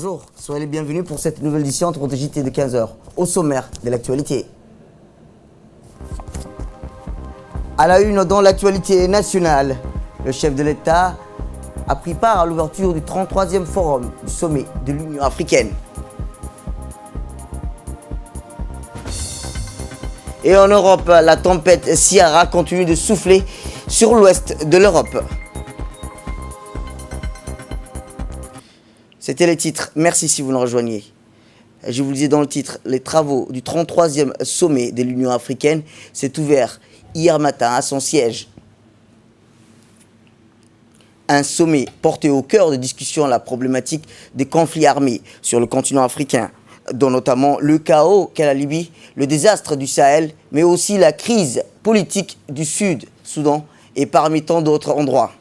Bonjour, soyez les bienvenus pour cette nouvelle édition de JT de 15h, au sommaire de l'actualité. À la une dans l'actualité nationale, le chef de l'État a pris part à l'ouverture du 33e forum du sommet de l'Union africaine. Et en Europe, la tempête Ciara continue de souffler sur l'ouest de l'Europe. C'était les titres. Merci si vous nous rejoignez. Je vous le disais dans le titre, les travaux du 33e sommet de l'Union africaine s'est ouvert hier matin à son siège. Un sommet porté au cœur de discussions la problématique des conflits armés sur le continent africain, dont notamment le chaos qu'est la Libye, le désastre du Sahel, mais aussi la crise politique du Sud-Soudan et parmi tant d'autres endroits.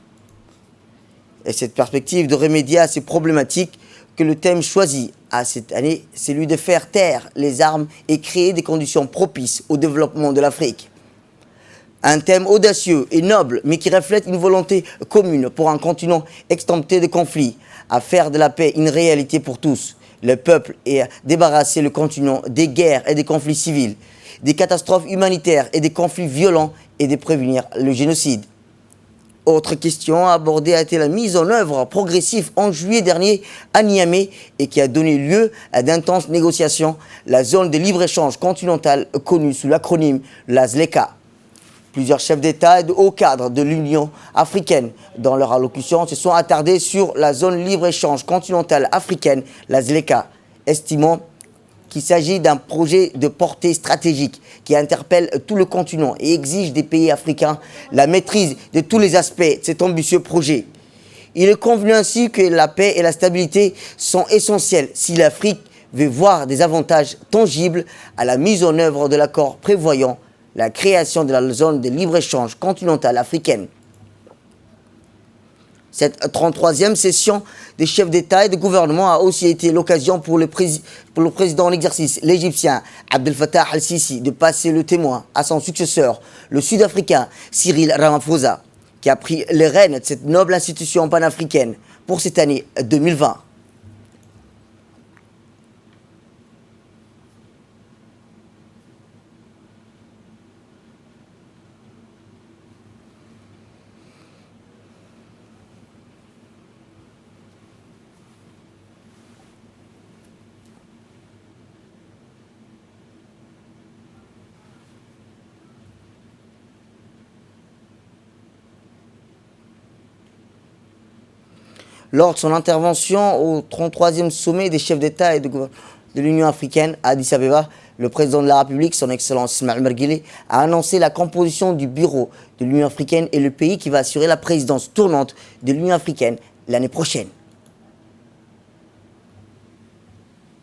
Et cette perspective de remédier à ces problématiques que le thème choisi à cette année, c'est celui de faire taire les armes et créer des conditions propices au développement de l'Afrique. Un thème audacieux et noble, mais qui reflète une volonté commune pour un continent extincté de conflits, à faire de la paix une réalité pour tous, le peuple, et à débarrasser le continent des guerres et des conflits civils, des catastrophes humanitaires et des conflits violents et de prévenir le génocide. Autre question abordée a été la mise en œuvre progressive en juillet dernier à Niamey et qui a donné lieu à d'intenses négociations, la zone de libre-échange continentale connue sous l'acronyme la ZLECA. Plusieurs chefs d'État et de hauts cadres de l'Union africaine, dans leur allocution, se sont attardés sur la zone libre-échange continentale africaine, la ZLECA, estimant qu'il s'agit d'un projet de portée stratégique qui interpelle tout le continent et exige des pays africains la maîtrise de tous les aspects de cet ambitieux projet. Il est convenu ainsi que la paix et la stabilité sont essentielles si l'Afrique veut voir des avantages tangibles à la mise en œuvre de l'accord prévoyant la création de la zone de libre-échange continentale africaine. Cette 33e session des chefs d'État et de gouvernement a aussi été l'occasion pour le président en exercice, l'Égyptien Abdel Fattah al-Sisi, de passer le témoin à son successeur, le Sud-Africain Cyril Ramaphosa, qui a pris les rênes de cette noble institution panafricaine pour cette année 2020. Lors de son intervention au 33e sommet des chefs d'État et de l'Union africaine à Addis Abeba, le président de la République, son Excellence Ismaël Omar Guelleh, a annoncé la composition du bureau de l'Union africaine et le pays qui va assurer la présidence tournante de l'Union africaine l'année prochaine.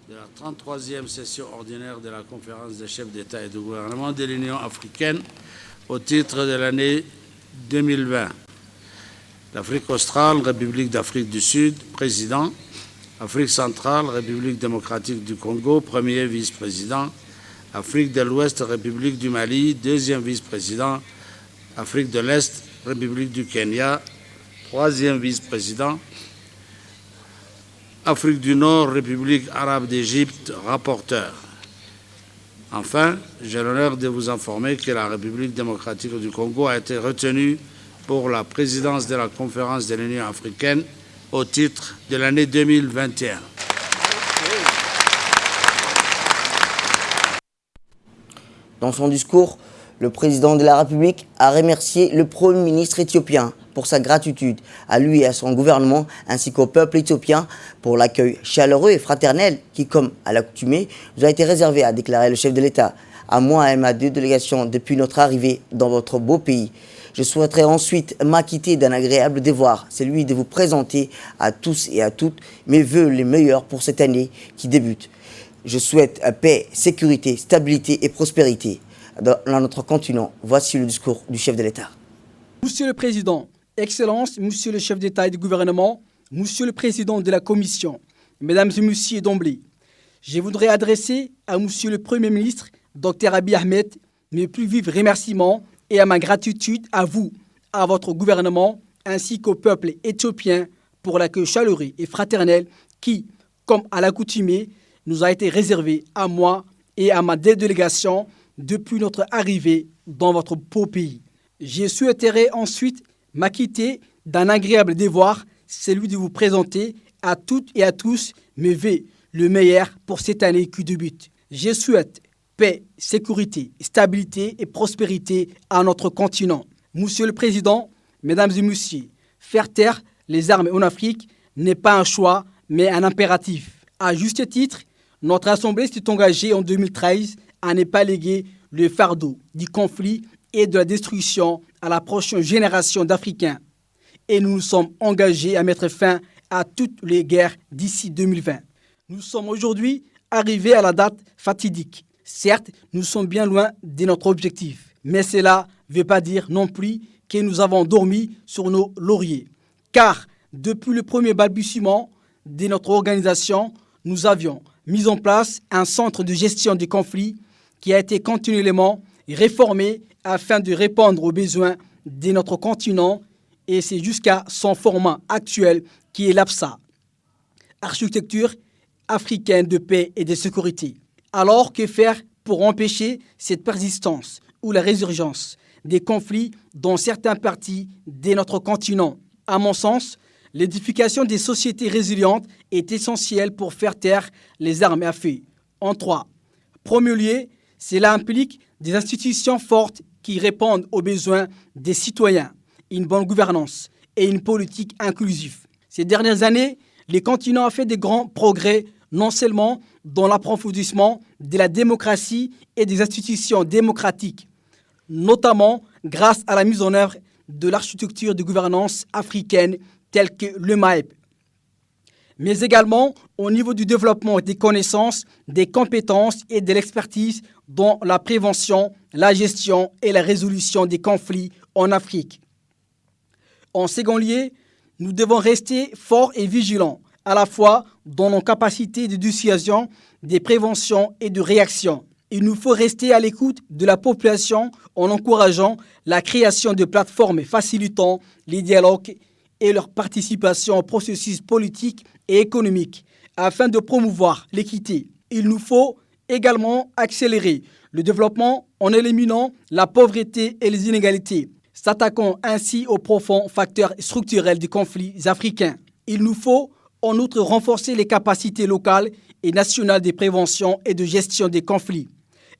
De la 33e session ordinaire de la conférence des chefs d'État et de gouvernement de l'Union africaine au titre de l'année 2020. L'Afrique australe, République d'Afrique du Sud, président. Afrique centrale, République démocratique du Congo, premier vice-président. Afrique de l'Ouest, République du Mali, deuxième vice-président. Afrique de l'Est, République du Kenya, troisième vice-président. Afrique du Nord, République arabe d'Égypte, rapporteur. Enfin, j'ai l'honneur de vous informer que la République démocratique du Congo a été retenue pour la présidence de la conférence de l'Union africaine au titre de l'année 2021. Dans son discours, le président de la République a remercié le Premier ministre éthiopien pour sa gratitude à lui et à son gouvernement, ainsi qu'au peuple éthiopien pour l'accueil chaleureux et fraternel qui, comme à l'accoutumée, nous a été réservé, a déclaré le chef de l'État, à moi et à ma deux délégations depuis notre arrivée dans votre beau pays. Je souhaiterais ensuite m'acquitter d'un agréable devoir, celui de vous présenter à tous et à toutes mes vœux les meilleurs pour cette année qui débute. Je souhaite paix, sécurité, stabilité et prospérité dans notre continent. Voici le discours du chef de l'État. Monsieur le Président, Excellences, Monsieur le chef d'État et de gouvernement, Monsieur le Président de la Commission, Mesdames et Messieurs d'emblée, je voudrais adresser à Monsieur le Premier ministre, Dr Abiy Ahmed, mes plus vifs remerciements et à ma gratitude à vous, à votre gouvernement, ainsi qu'au peuple éthiopien pour l'accueil chaleureux et fraternel qui, comme à l'accoutumée, nous a été réservé à moi et à ma délégation depuis notre arrivée dans votre beau pays. Je souhaiterais ensuite m'acquitter d'un agréable devoir, celui de vous présenter à toutes et à tous mes vœux le meilleur pour cette année qui débute. Je souhaite paix, sécurité, stabilité et prospérité à notre continent. Monsieur le Président, Mesdames et Messieurs, faire taire les armes en Afrique n'est pas un choix, mais un impératif. À juste titre, notre Assemblée s'est engagée en 2013 à ne pas léguer le fardeau du conflit et de la destruction à la prochaine génération d'Africains. Et nous nous sommes engagés à mettre fin à toutes les guerres d'ici 2020. Nous sommes aujourd'hui arrivés à la date fatidique. Certes, nous sommes bien loin de notre objectif, mais cela ne veut pas dire non plus que nous avons dormi sur nos lauriers. Car depuis le premier balbutiement de notre organisation, nous avions mis en place un centre de gestion des conflits qui a été continuellement réformé afin de répondre aux besoins de notre continent, et c'est jusqu'à son format actuel qui est l'APSA, Architecture africaine de paix et de sécurité. Alors, que faire pour empêcher cette persistance ou la résurgence des conflits dans certaines parties de notre continent? À mon sens, l'édification des sociétés résilientes est essentielle pour faire taire les armes à feu. En premier lieu, cela implique des institutions fortes qui répondent aux besoins des citoyens, une bonne gouvernance et une politique inclusive. Ces dernières années, le continent a fait de grands progrès, non seulement dans l'approfondissement de la démocratie et des institutions démocratiques, notamment grâce à la mise en œuvre de l'architecture de gouvernance africaine telle que le MAEP, mais également au niveau du développement des connaissances, des compétences et de l'expertise dans la prévention, la gestion et la résolution des conflits en Afrique. En second lieu, nous devons rester forts et vigilants, à la fois dans nos capacités de dissuasion, de prévention et de réaction. Il nous faut rester à l'écoute de la population en encourageant la création de plateformes facilitant les dialogues et leur participation au processus politique et économique afin de promouvoir l'équité. Il nous faut également accélérer le développement en éliminant la pauvreté et les inégalités, s'attaquant ainsi aux profonds facteurs structurels des conflits africains. Il nous faut en outre renforcer les capacités locales et nationales de prévention et de gestion des conflits,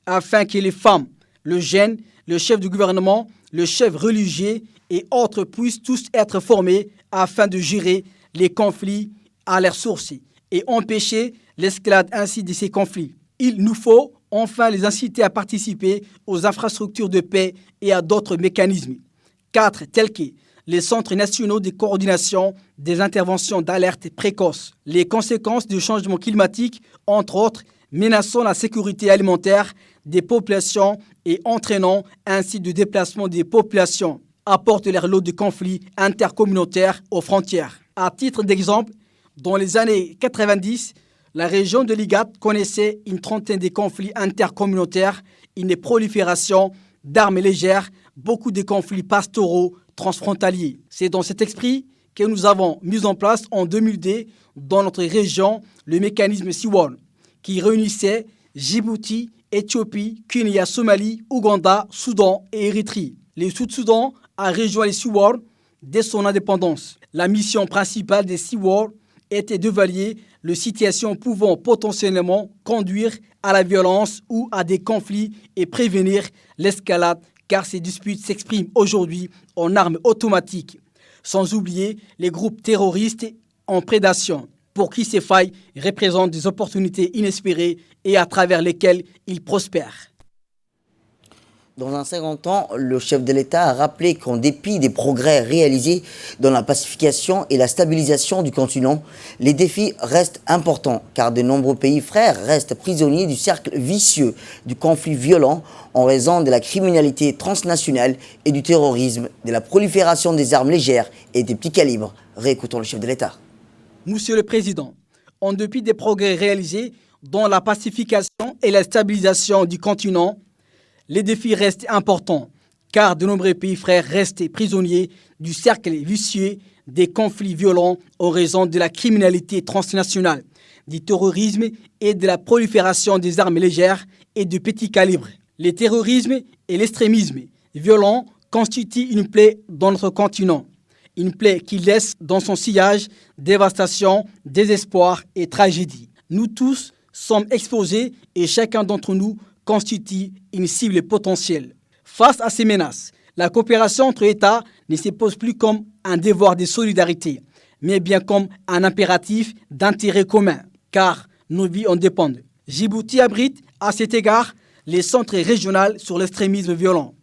afin que les femmes, le jeune, le chef du gouvernement, le chef religieux et autres puissent tous être formés afin de gérer les conflits à leur source et empêcher l'escalade ainsi de ces conflits. Il nous faut enfin les inciter à participer aux infrastructures de paix et à d'autres mécanismes. 4, tels que les centres nationaux de coordination des interventions d'alerte précoce, les conséquences du changement climatique, entre autres, menaçant la sécurité alimentaire des populations et entraînant ainsi du déplacement des populations, apportent leur lot de conflits intercommunautaires aux frontières. À titre d'exemple, dans les années 90, la région de l'IGAD connaissait une trentaine de conflits intercommunautaires, une prolifération d'armes légères, beaucoup de conflits pastoraux transfrontaliers. C'est dans cet esprit que nous avons mis en place en 2002 dans notre région le mécanisme SIWAL, qui réunissait Djibouti, Éthiopie, Kenya, Somalie, Ouganda, Soudan et Érythrée. Le Sud-Soudan a rejoint les SIWAL dès son indépendance. La mission principale des SIWAL était d'évaluer les situations pouvant potentiellement conduire à la violence ou à des conflits et prévenir l'escalade, car ces disputes s'expriment aujourd'hui en armes automatiques, sans oublier les groupes terroristes en prédation, pour qui ces failles représentent des opportunités inespérées et à travers lesquelles ils prospèrent. Dans un second temps, le chef de l'État a rappelé qu'en dépit des progrès réalisés dans la pacification et la stabilisation du continent, les défis restent importants car de nombreux pays frères restent prisonniers du cercle vicieux du conflit violent en raison de la criminalité transnationale et du terrorisme, de la prolifération des armes légères et des petits calibres. Réécoutons le chef de l'État. Monsieur le Président, en dépit des progrès réalisés dans la pacification et la stabilisation du continent, les défis restent importants, car de nombreux pays frères restent prisonniers du cercle vicieux des conflits violents en raison de la criminalité transnationale, du terrorisme et de la prolifération des armes légères et de petit calibre. Le terrorisme et l'extrémisme violent constituent une plaie dans notre continent. Une plaie qui laisse dans son sillage dévastation, désespoir et tragédie. Nous tous sommes exposés et chacun d'entre nous constitue une cible potentielle. Face à ces menaces, la coopération entre États ne se pose plus comme un devoir de solidarité, mais bien comme un impératif d'intérêt commun, car nos vies en dépendent. Djibouti abrite, à cet égard, le Centre régional sur l'extrémisme violent,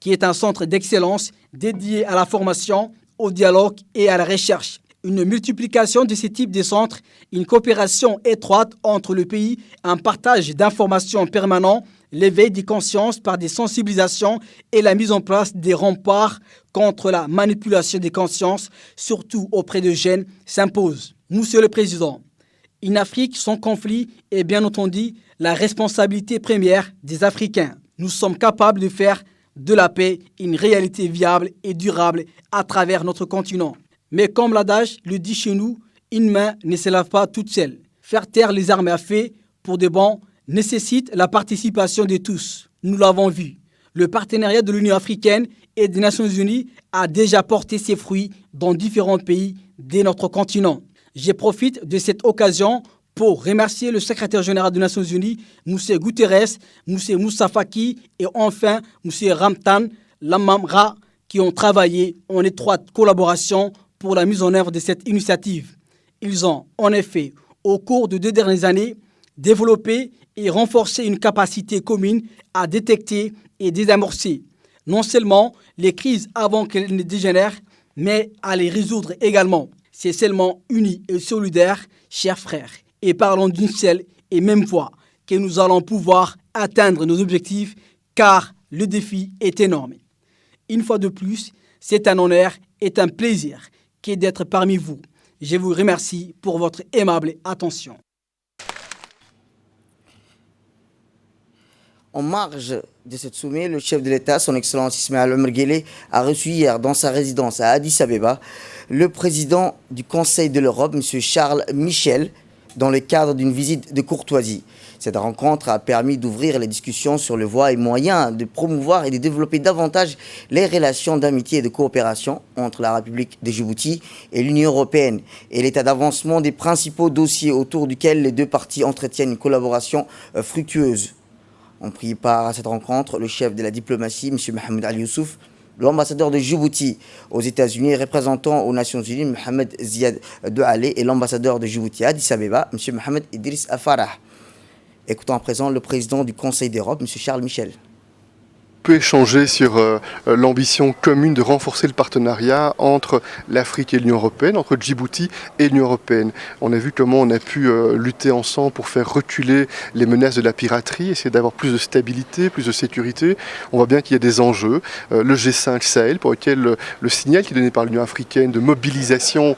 qui est un centre d'excellence dédié à la formation, au dialogue et à la recherche. Une multiplication de ce type de centres, une coopération étroite entre le pays, un partage d'informations permanent, l'éveil des consciences par des sensibilisations et la mise en place des remparts contre la manipulation des consciences, surtout auprès de jeunes, s'impose. Monsieur le Président, une Afrique sans conflit est bien entendu la responsabilité première des Africains. Nous sommes capables de faire de la paix une réalité viable et durable à travers notre continent. Mais comme l'adage le dit chez nous, une main ne se lave pas toute seule. Faire taire les armes à feu pour de bon nécessite la participation de tous. Nous l'avons vu. Le partenariat de l'Union africaine et des Nations unies a déjà porté ses fruits dans différents pays de notre continent. Je profite de cette occasion pour remercier le secrétaire général des Nations unies, M. Guterres, M. Moussa Faki et enfin M. Ramtan Lamamra qui ont travaillé en étroite collaboration pour la mise en œuvre de cette initiative. Ils ont, en effet, au cours de 2 dernières années, développé et renforcé une capacité commune à détecter et désamorcer non seulement les crises avant qu'elles ne dégénèrent, mais à les résoudre également. C'est seulement unis et solidaires, chers frères, et parlons d'une seule et même voix, que nous allons pouvoir atteindre nos objectifs, car le défi est énorme. Une fois de plus, c'est un honneur et un plaisir qu'est d'être parmi vous. Je vous remercie pour votre aimable attention. En marge de cette sommet, le chef de l'État, son Excellence Ismaël Omar Guelleh, a reçu hier dans sa résidence à Addis Abeba le président du Conseil de l'Europe, M. Charles Michel, dans le cadre d'une visite de courtoisie. Cette rencontre a permis d'ouvrir les discussions sur les voies et moyens de promouvoir et de développer davantage les relations d'amitié et de coopération entre la République de Djibouti et l'Union européenne et l'état d'avancement des principaux dossiers autour duquel les deux parties entretiennent une collaboration fructueuse. On prit part à cette rencontre le chef de la diplomatie, M. Mohamed Ali Youssouf, l'ambassadeur de Djibouti aux États-Unis, représentant aux Nations Unies, Mohamed Ziad Doualé, et l'ambassadeur de Djibouti à Addis Abeba, M. Mohamed Idriss Afarah. Écoutons à présent le président du Conseil d'Europe, M. Charles Michel. On peut échanger sur l'ambition commune de renforcer le partenariat entre l'Afrique et l'Union européenne, entre Djibouti et l'Union européenne. On a vu comment on a pu lutter ensemble pour faire reculer les menaces de la piraterie, essayer d'avoir plus de stabilité, plus de sécurité. On voit bien qu'il y a des enjeux. Le G5 Sahel, pour lequel le signal qui est donné par l'Union africaine de mobilisation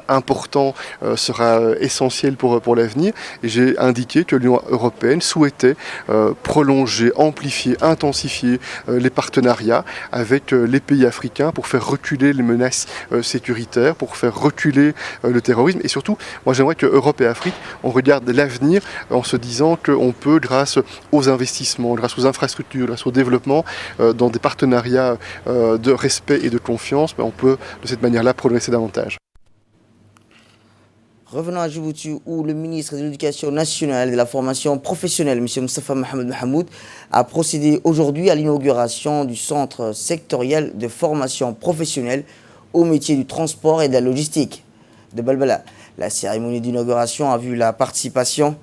important sera essentiel pour l'avenir. Et j'ai indiqué que l'Union européenne souhaitait prolonger, amplifier, intensifier les partenariats avec les pays africains pour faire reculer les menaces sécuritaires, pour faire reculer le terrorisme. Et surtout, moi j'aimerais que Europe et Afrique, on regarde l'avenir en se disant qu'on peut, grâce aux investissements, grâce aux infrastructures, grâce au développement, dans des partenariats de respect et de confiance, on peut de cette manière-là progresser davantage. Revenons à Djibouti où le ministre de l'Éducation nationale et de la formation professionnelle, M. Moustapha Mohamed Mahamoud, a procédé aujourd'hui à l'inauguration du centre sectoriel de formation professionnelle au métier du transport et de la logistique de Balbala. La cérémonie d'inauguration a vu la participation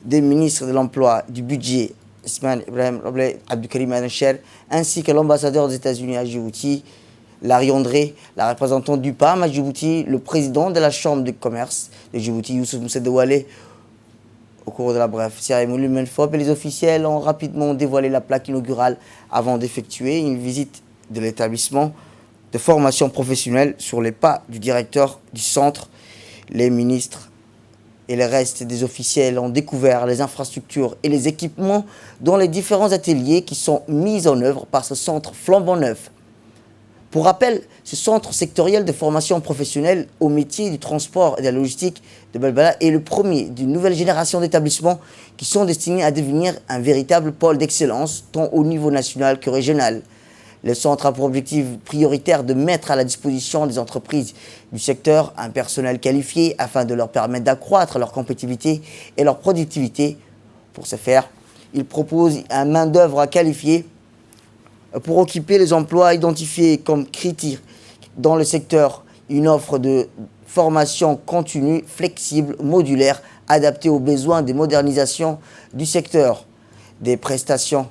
des ministres de l'Emploi, du Budget, Ismaël Ibrahim Roblé, Abdoukarim Ancher, ainsi que l'ambassadeur des États-Unis à Djibouti, Larry André, la représentante du PAM à Djibouti, le président de la Chambre de commerce de Djibouti, Youssouf Moussa Doualé. Au cours de la brève cérémonie, Menfop et les officiels ont rapidement dévoilé la plaque inaugurale avant d'effectuer une visite de l'établissement de formation professionnelle sur les pas du directeur du centre. Les ministres et le reste des officiels ont découvert les infrastructures et les équipements dans les différents ateliers qui sont mis en œuvre par ce centre flambant neuf. Pour rappel, ce centre sectoriel de formation professionnelle au métier du transport et de la logistique de Balbala est le premier d'une nouvelle génération d'établissements qui sont destinés à devenir un véritable pôle d'excellence, tant au niveau national que régional. Le centre a pour objectif prioritaire de mettre à la disposition des entreprises du secteur un personnel qualifié afin de leur permettre d'accroître leur compétitivité et leur productivité. Pour ce faire, il propose un main-d'œuvre qualifiée pour occuper les emplois identifiés comme critiques dans le secteur, une offre de formation continue, flexible, modulaire, adaptée aux besoins des modernisations du secteur, des prestations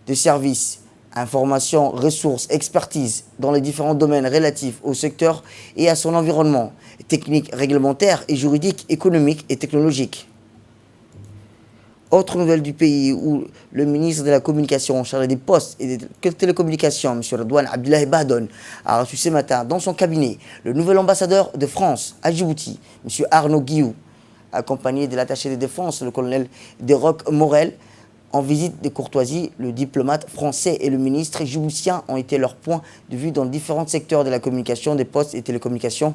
de services, information, ressources, expertise dans les différents domaines relatifs au secteur et à son environnement, technique, réglementaire et juridique, économique et technologique. Autre nouvelle du pays où le ministre de la Communication chargé des Postes et des Télécommunications, M. Redouane Abdoulaye Bahadone, a reçu ce matin dans son cabinet le nouvel ambassadeur de France à Djibouti, M. Arnaud Guillou, accompagné de l'attaché de défense, le colonel Desroques Morel. En visite de courtoisie, le diplomate français et le ministre djiboutien ont été leurs points de vue dans différents secteurs de la communication, des postes et télécommunications.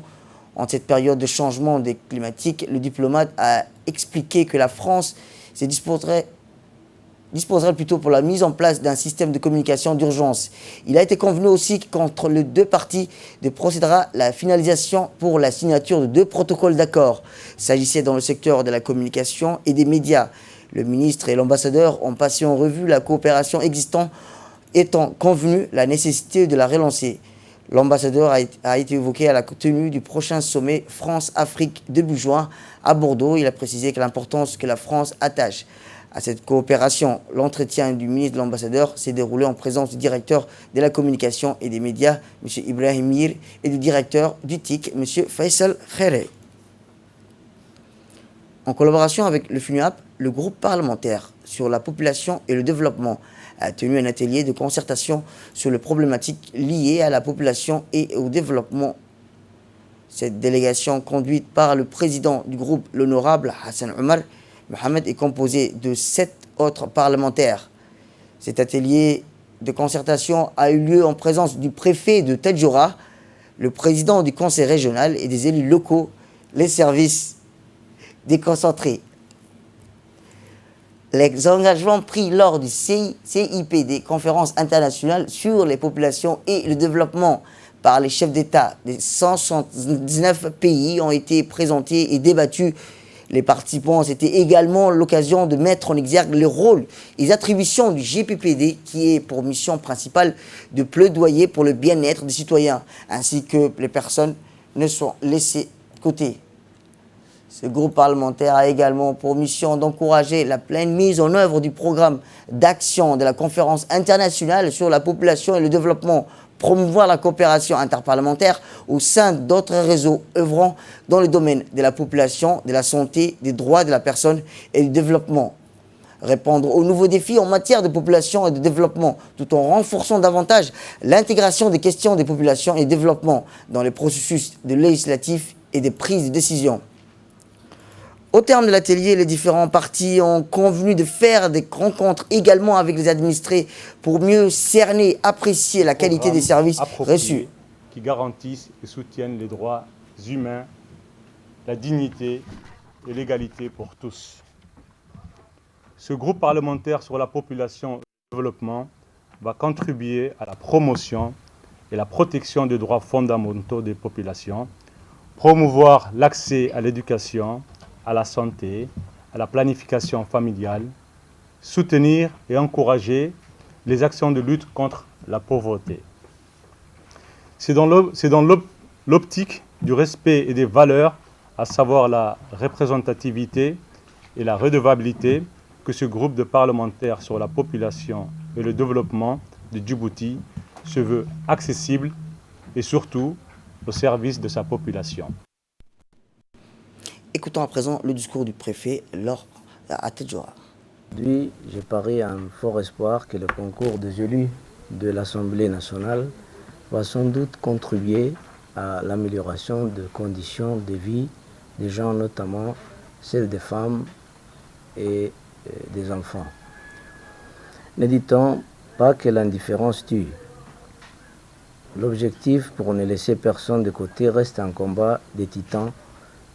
En cette période de changement climatique, le diplomate a expliqué que la France se disposerait plutôt pour la mise en place d'un système de communication d'urgence. Il a été convenu aussi qu'entre les deux parties de procédera la finalisation pour la signature de 2 protocoles d'accord. S'agissait dans le secteur de la communication et des médias. Le ministre et l'ambassadeur ont passé en revue la coopération existante, étant convenu la nécessité de la relancer. L'ambassadeur a été évoqué à la tenue du prochain sommet France-Afrique début juin à Bordeaux. Il a précisé que l'importance que la France attache à cette coopération. L'entretien du ministre de l'ambassadeur s'est déroulé en présence du directeur de la communication et des médias, M. Ibrahim Mir, et du directeur du TIC, M. Faisal Khere. En collaboration avec le FUNUAP, le groupe parlementaire sur la population et le développement a tenu un atelier de concertation sur les problématiques liées à la population et au développement. Cette délégation, conduite par le président du groupe, l'honorable Hassan Omar Mohamed, est composée de 7 autres parlementaires. Cet atelier de concertation a eu lieu en présence du préfet de Tadjoura, le président du conseil régional et des élus locaux, les services déconcentrés. Les engagements pris lors du CIPD, conférence internationale sur les populations et le développement par les chefs d'État des 179 pays ont été présentés et débattus. Les participants, c'était également l'occasion de mettre en exergue le rôle et les attributions du GPPD qui est pour mission principale de plaidoyer pour le bien-être des citoyens ainsi que les personnes ne sont laissées de côté. Ce groupe parlementaire a également pour mission d'encourager la pleine mise en œuvre du programme d'action de la conférence internationale sur la population et le développement, promouvoir la coopération interparlementaire au sein d'autres réseaux œuvrant dans le domaine de la population, de la santé, des droits de la personne et du développement. Répondre aux nouveaux défis en matière de population et de développement, tout en renforçant davantage l'intégration des questions des populations et développement dans les processus de législatif et des prises de décision. Au terme de l'atelier, les différents partis ont convenu de faire des rencontres également avec les administrés pour mieux cerner, apprécier la qualité des services reçus. Qui garantissent et soutiennent les droits humains, la dignité et l'égalité pour tous. Ce groupe parlementaire sur la population et le développement va contribuer à la promotion et la protection des droits fondamentaux des populations, promouvoir l'accès à l'éducation, à la santé, à la planification familiale, soutenir et encourager les actions de lutte contre la pauvreté. C'est dans l'optique du respect et des valeurs, à savoir la représentativité et la redevabilité, que ce groupe de parlementaires sur la population et le développement de Djibouti se veut accessible et surtout au service de sa population. Écoutons à présent le discours du préfet à Tadjoura. Aujourd'hui, je parie un fort espoir que le concours des élus de l'Assemblée nationale va sans doute contribuer à l'amélioration des conditions de vie des gens, notamment celles des femmes et des enfants. Ne dit-on pas que l'indifférence tue? L'objectif, pour ne laisser personne de côté, reste un combat des titans,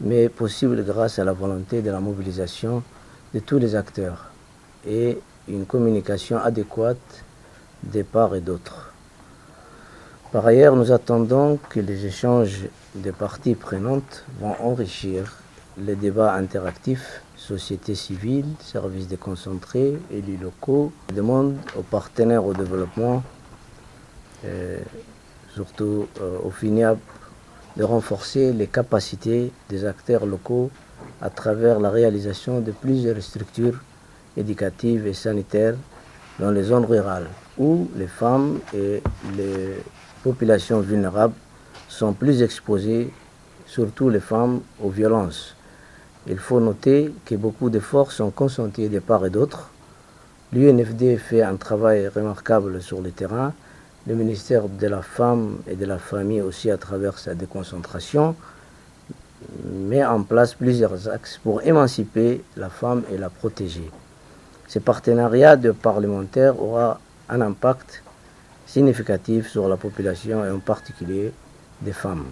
mais possible grâce à la volonté de la mobilisation de tous les acteurs et une communication adéquate des parts et d'autres. Par ailleurs, nous attendons que les échanges des parties prenantes vont enrichir les débats interactifs, société civile, services déconcentrés, élus locaux. Je demande aux partenaires au développement, surtout au FINEAB, de renforcer les capacités des acteurs locaux à travers la réalisation de plusieurs structures éducatives et sanitaires dans les zones rurales où les femmes et les populations vulnérables sont plus exposées, surtout les femmes, aux violences. Il faut noter que beaucoup d'efforts sont consentis de part et d'autre. L'UNFD fait un travail remarquable sur le terrain, le ministère de la Femme et de la Famille aussi à travers sa déconcentration met en place plusieurs axes pour émanciper la femme et la protéger. Ce partenariat de parlementaires aura un impact significatif sur la population et en particulier des femmes.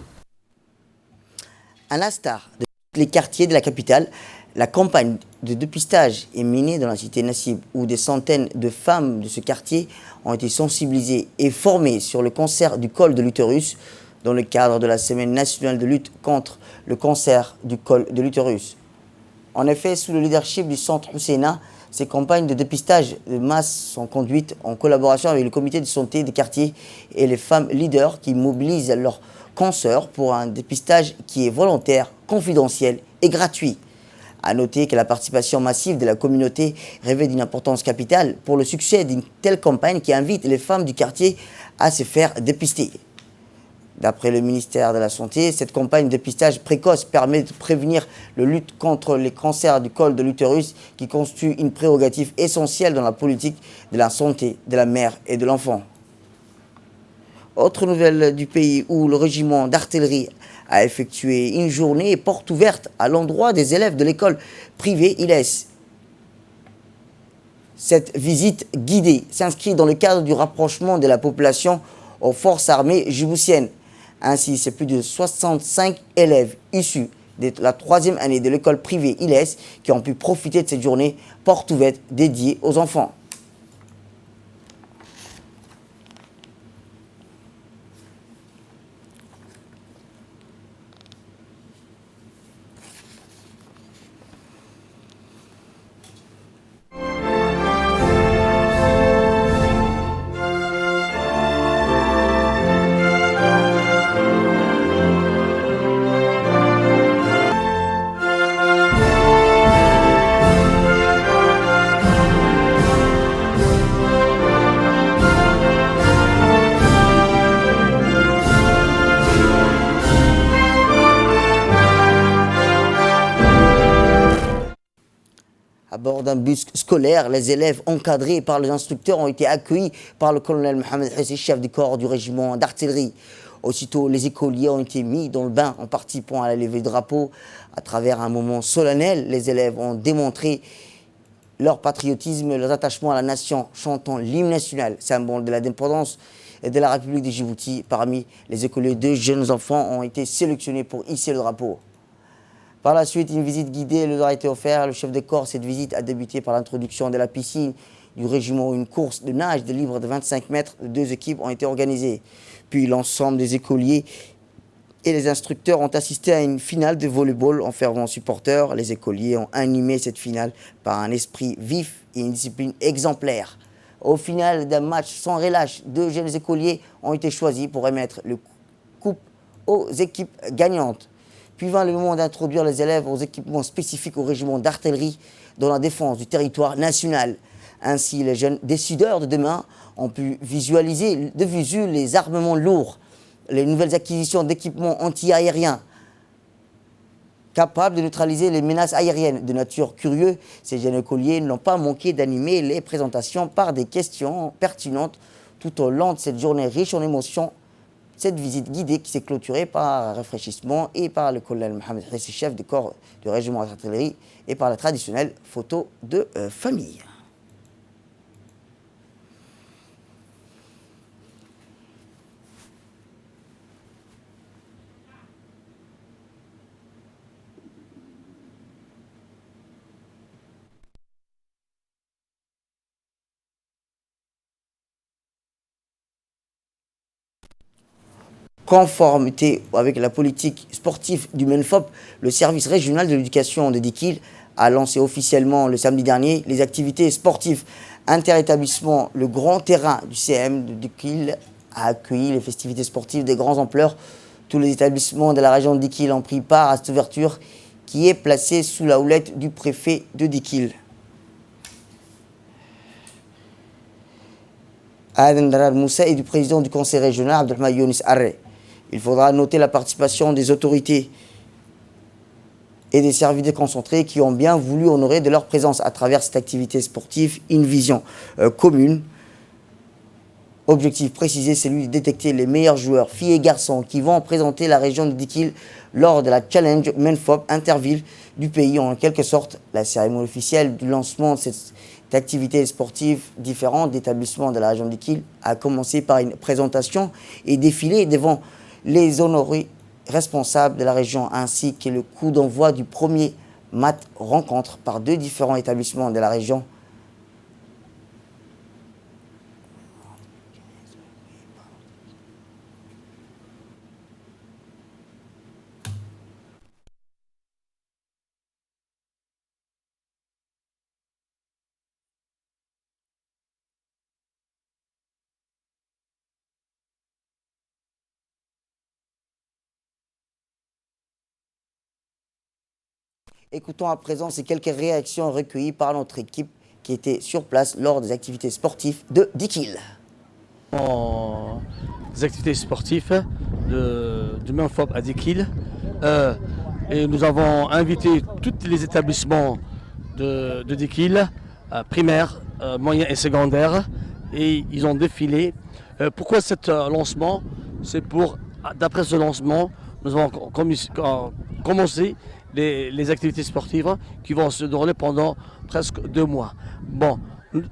À l'instar de tous les quartiers de la capitale, la campagne de dépistage est menée dans la cité Nassib, où des centaines de femmes de ce quartier ont été sensibilisées et formées sur le cancer du col de l'utérus dans le cadre de la Semaine nationale de lutte contre le cancer du col de l'utérus. En effet, sous le leadership du Centre Husseina, ces campagnes de dépistage de masse sont conduites en collaboration avec le comité de santé des quartiers et les femmes leaders qui mobilisent leurs consoeurs pour un dépistage qui est volontaire, confidentiel et gratuit. À noter que la participation massive de la communauté revêt d'une importance capitale pour le succès d'une telle campagne qui invite les femmes du quartier à se faire dépister. D'après le ministère de la Santé, cette campagne de dépistage précoce permet de prévenir la lutte contre les cancers du col de l'utérus qui constitue une prérogative essentielle dans la politique de la santé de la mère et de l'enfant. Autre nouvelle du pays où le régiment d'artillerie a effectué une journée porte ouverte à l'endroit des élèves de l'école privée ILES. Cette visite guidée s'inscrit dans le cadre du rapprochement de la population aux forces armées djiboutiennes. Ainsi, c'est plus de 65 élèves issus de la 3e année de l'école privée ILES qui ont pu profiter de cette journée porte ouverte dédiée aux enfants. À bord d'un bus scolaire, les élèves encadrés par les instructeurs ont été accueillis par le colonel Mohamed Hessi, chef du corps du régiment d'artillerie. Aussitôt, les écoliers ont été mis dans le bain en participant à la levée de drapeau. À travers un moment solennel, les élèves ont démontré leur patriotisme et leur attachement à la nation, chantant l'hymne national, symbole de l'indépendance et de la République de Djibouti. Parmi les écoliers, 2 jeunes enfants ont été sélectionnés pour hisser le drapeau. Par la suite, une visite guidée leur a été offerte. Le chef de corps, cette visite a débuté par l'introduction de la piscine du régiment où une course de nage de libre de 25 mètres de 2 équipes ont été organisées. Puis l'ensemble des écoliers et les instructeurs ont assisté à une finale de volleyball en fervent supporters. Les écoliers ont animé cette finale par un esprit vif et une discipline exemplaire. Au final d'un match sans relâche, 2 jeunes écoliers ont été choisis pour remettre le coupe aux équipes gagnantes. Puis vint le moment d'introduire les élèves aux équipements spécifiques au régiment d'artillerie dans la défense du territoire national. Ainsi, les jeunes décideurs de demain ont pu visualiser de visu les armements lourds, les nouvelles acquisitions d'équipements anti-aériens capables de neutraliser les menaces aériennes. De nature curieuse, ces jeunes écoliers n'ont pas manqué d'animer les présentations par des questions pertinentes tout au long de cette journée riche en émotions. Cette visite guidée qui s'est clôturée par un rafraîchissement et par le colonel Mohamed Hessi, chef du corps du régiment d'artillerie, et par la traditionnelle photo de famille. conformité avec la politique sportive du MENFOP, le service régional de l'éducation de Dikil a lancé officiellement le samedi dernier les activités sportives interétablissements. Le grand terrain du CM de Dikil a accueilli les festivités sportives des grandes ampleurs. Tous les établissements de la région de Dikil ont pris part à cette ouverture qui est placée sous la houlette du préfet de Dikil. Aden Darar Moussa et du président du conseil régional Abdelrahman Younis Arre. Il faudra noter la participation des autorités et des services déconcentrés qui ont bien voulu honorer de leur présence à travers cette activité sportive une vision commune. Objectif précisé, c'est celui de détecter les meilleurs joueurs, filles et garçons, qui vont présenter la région de Dikil lors de la Challenge MENFOP Interville du pays. En quelque sorte, la cérémonie officielle du lancement de cette activité sportive différente d'établissements de la région de Dikil a commencé par une présentation et défilé devant les honorés responsables de la région, ainsi que le coup d'envoi du premier match rencontre par deux différents établissements de la région. Écoutons à présent ces quelques réactions recueillies par notre équipe qui était sur place lors des activités sportives de Dikil. Des activités sportives du MENFOP à Dikil. Et nous avons invité tous les établissements de Dikil, primaires, moyens et secondaires, et ils ont défilé. Pourquoi cet lancement? C'est pour, d'après ce lancement, nous avons commencé les activités sportives qui vont se dérouler pendant presque 2 mois. Bon,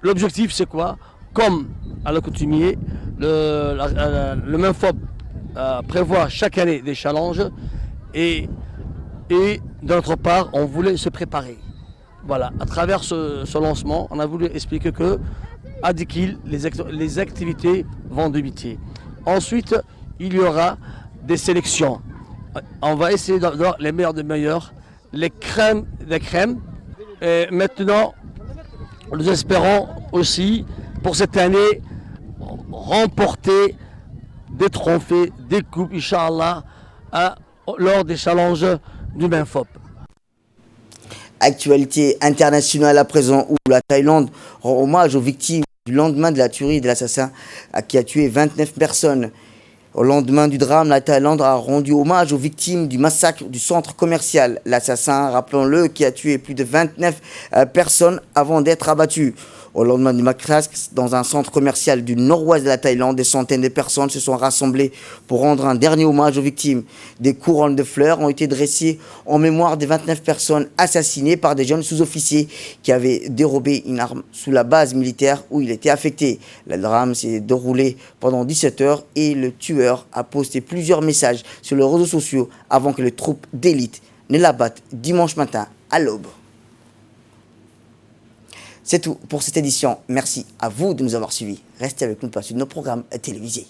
l'objectif c'est quoi? Comme à l'accoutumée, le MENFOP prévoit chaque année des challenges et de notre part, on voulait se préparer. Voilà, à travers ce lancement, on a voulu expliquer que à Dikil, les activités vont débuter. Ensuite, il y aura des sélections. On va essayer d'avoir les meilleurs des meilleurs, les crèmes des crèmes. Et maintenant, nous espérons aussi, pour cette année, remporter des trophées, des coupes, Inch'Allah, lors des challenges du MENFOP. Actualité internationale à présent où la Thaïlande rend hommage aux victimes du lendemain de la tuerie de l'assassin qui a tué 29 personnes. Au lendemain du drame, la Thaïlande a rendu hommage aux victimes du massacre du centre commercial. L'assassin, rappelons-le, qui a tué plus de 29 personnes avant d'être abattu. Au lendemain du massacre, dans un centre commercial du nord-ouest de la Thaïlande, des centaines de personnes se sont rassemblées pour rendre un dernier hommage aux victimes. Des couronnes de fleurs ont été dressées en mémoire des 29 personnes assassinées par des jeunes sous-officiers qui avaient dérobé une arme sous la base militaire où il était affecté. Le drame s'est déroulé pendant 17 heures et le tueur a posté plusieurs messages sur les réseaux sociaux avant que les troupes d'élite ne l'abattent dimanche matin à l'aube. C'est tout pour cette édition. Merci à vous de nous avoir suivis. Restez avec nous pour la suite de nos programmes télévisés.